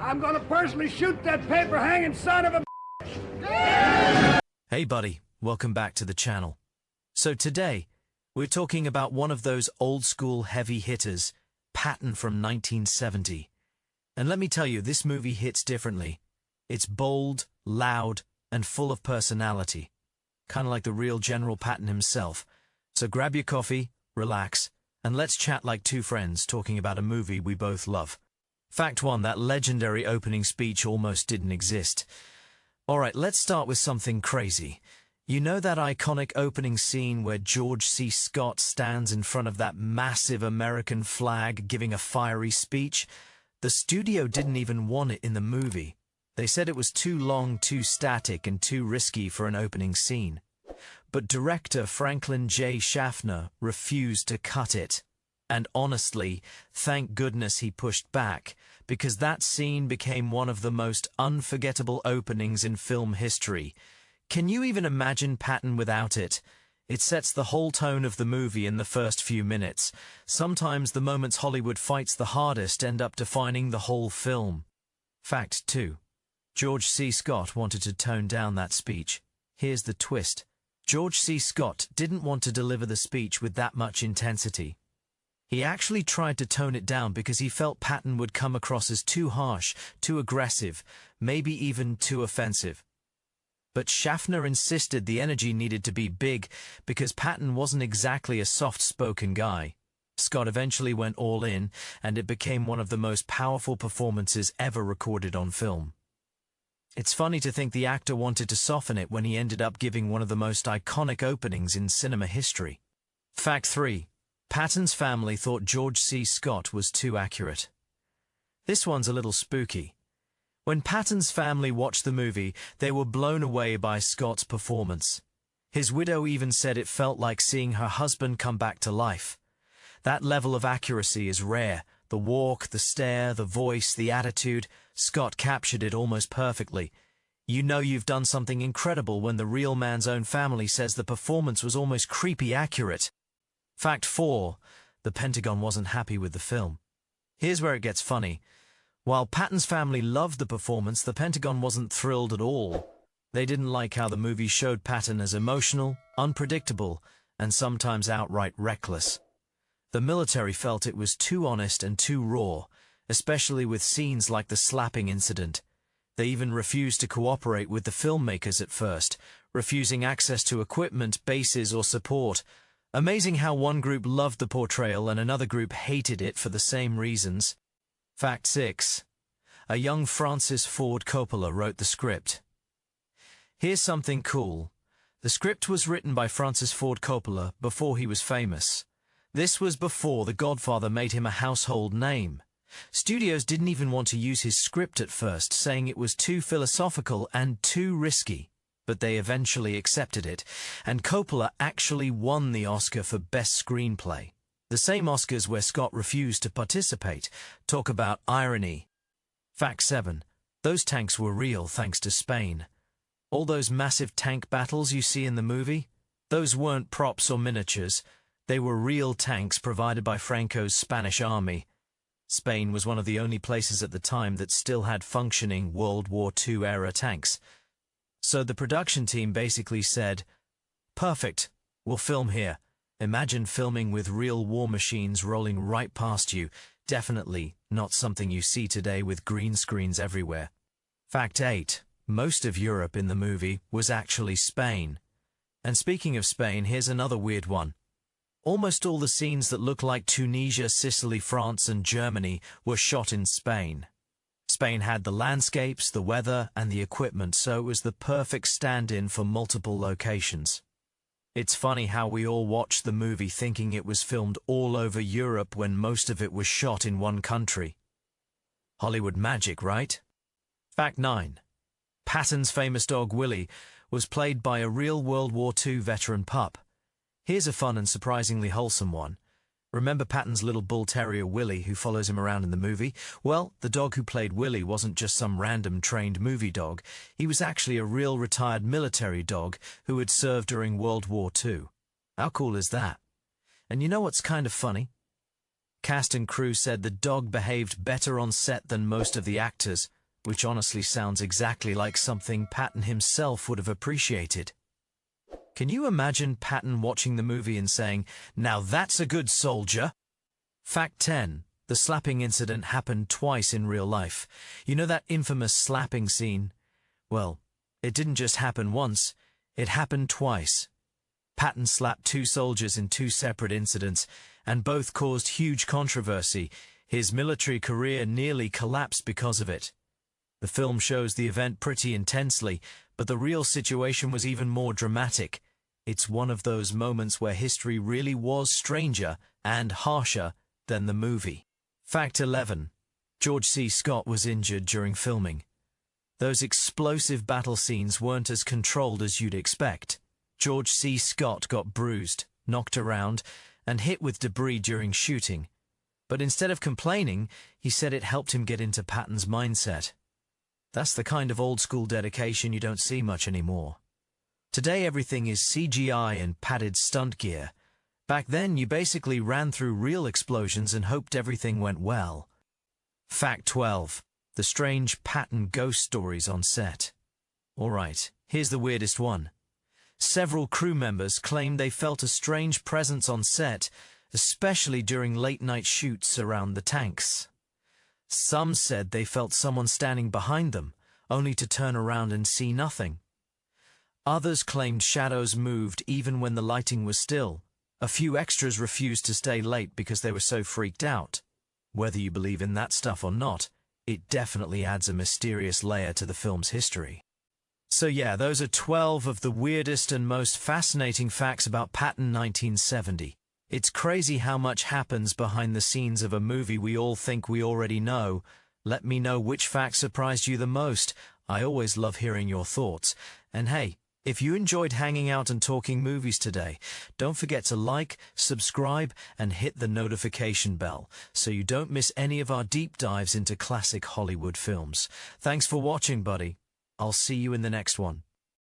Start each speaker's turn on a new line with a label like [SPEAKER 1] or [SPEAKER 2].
[SPEAKER 1] I'm gonna personally shoot that paper-hanging son of a...
[SPEAKER 2] Hey buddy, welcome back to the channel. So today, we're talking about one of those old-school heavy hitters, Patton from 1970. And let me tell you, this movie hits differently. It's bold, loud, and full of personality. Kind of like the real General Patton himself. So grab your coffee, relax, and let's chat like two friends talking about a movie we both love. Fact 1, that legendary opening speech almost didn't exist. Alright, let's start with something crazy. You know that iconic opening scene where George C. Scott stands in front of that massive American flag giving a fiery speech? The studio didn't even want it in the movie. They said it was too long, too static, and too risky for an opening scene. But director Franklin J. Schaffner refused to cut it. And honestly, thank goodness he pushed back, because that scene became one of the most unforgettable openings in film history. Can you even imagine Patton without it? It sets the whole tone of the movie in the first few minutes. Sometimes the moments Hollywood fights the hardest end up defining the whole film. Fact 2. George C. Scott wanted to tone down that speech. Here's the twist. George C. Scott didn't want to deliver the speech with that much intensity. He actually tried to tone it down because he felt Patton would come across as too harsh, too aggressive, maybe even too offensive. But Schaffner insisted the energy needed to be big because Patton wasn't exactly a soft-spoken guy. Scott eventually went all in, and it became one of the most powerful performances ever recorded on film. It's funny to think the actor wanted to soften it when he ended up giving one of the most iconic openings in cinema history. Fact 3. Patton's family thought George C. Scott was too accurate. This one's a little spooky. When Patton's family watched the movie, they were blown away by Scott's performance. His widow even said it felt like seeing her husband come back to life. That level of accuracy is rare. The walk, the stare, the voice, the attitude, Scott captured it almost perfectly. You know you've done something incredible when the real man's own family says the performance was almost creepy accurate. Fact 4. The Pentagon wasn't happy with the film. Here's where it gets funny. While Patton's family loved the performance, the Pentagon wasn't thrilled at all. They didn't like how the movie showed Patton as emotional, unpredictable, and sometimes outright reckless. The military felt it was too honest and too raw, especially with scenes like the slapping incident. They even refused to cooperate with the filmmakers at first, refusing access to equipment, bases, or support. Amazing how one group loved the portrayal and another group hated it for the same reasons. Fact 6. A young Francis Ford Coppola wrote the script. Here's something cool. The script was written by Francis Ford Coppola before he was famous. This was before The Godfather made him a household name. Studios didn't even want to use his script at first, saying it was too philosophical and too risky. But they eventually accepted it, and Coppola actually won the Oscar for Best Screenplay. The same Oscars where Scott refused to participate. Talk about irony. Fact 7. Those tanks were real thanks to Spain. All those massive tank battles you see in the movie, those weren't props or miniatures. They were real tanks provided by Franco's Spanish army. Spain was one of the only places at the time that still had functioning World War II-era tanks. So the production team basically said, "Perfect, we'll film here." Imagine filming with real war machines rolling right past you. Definitely not something you see today with green screens everywhere. Fact 8. Most of Europe in the movie was actually Spain. And speaking of Spain, here's another weird one. Almost all the scenes that look like Tunisia, Sicily, France, and Germany were shot in Spain. Spain had the landscapes, the weather, and the equipment, so it was the perfect stand-in for multiple locations. It's funny how we all watched the movie thinking it was filmed all over Europe when most of it was shot in one country. Hollywood magic, right? Fact 9. Patton's famous dog Willie was played by a real World War II veteran pup. Here's a fun and surprisingly wholesome one. Remember Patton's little bull terrier Willie who follows him around in the movie? Well, the dog who played Willie wasn't just some random trained movie dog. He was actually a real retired military dog who had served during World War II. How cool is that? And you know what's kind of funny? Cast and crew said the dog behaved better on set than most of the actors. which honestly sounds exactly like something Patton himself would have appreciated. Can you imagine Patton watching the movie and saying, "Now that's a good soldier"? Fact 10. The slapping incident happened twice in real life. You know that infamous slapping scene? Well, it didn't just happen once, it happened twice. Patton slapped two soldiers in two separate incidents, and both caused huge controversy. His military career nearly collapsed because of it. The film shows the event pretty intensely, but the real situation was even more dramatic. It's one of those moments where history really was stranger and harsher than the movie. Fact 11. George C. Scott was injured during filming. Those explosive battle scenes weren't as controlled as you'd expect. George C. Scott got bruised, knocked around, and hit with debris during shooting. But instead of complaining, he said it helped him get into Patton's mindset. That's the kind of old-school dedication you don't see much anymore. Today everything is CGI and padded stunt gear. Back then you basically ran through real explosions and hoped everything went well. Fact 12. The strange Patton ghost stories on set. Alright, here's the weirdest one. Several crew members claimed they felt a strange presence on set, especially during late-night shoots around the tanks. Some said they felt someone standing behind them, only to turn around and see nothing. Others claimed shadows moved even when the lighting was still. A few extras refused to stay late because they were so freaked out. Whether you believe in that stuff or not, it definitely adds a mysterious layer to the film's history. So yeah, those are 12 of the weirdest and most fascinating facts about Patton 1970. It's crazy how much happens behind the scenes of a movie we all think we already know. Let me know which fact surprised you the most. I always love hearing your thoughts. And hey, if you enjoyed hanging out and talking movies today, don't forget to like, subscribe, and hit the notification bell so you don't miss any of our deep dives into classic Hollywood films. Thanks for watching, buddy. I'll see you in the next one.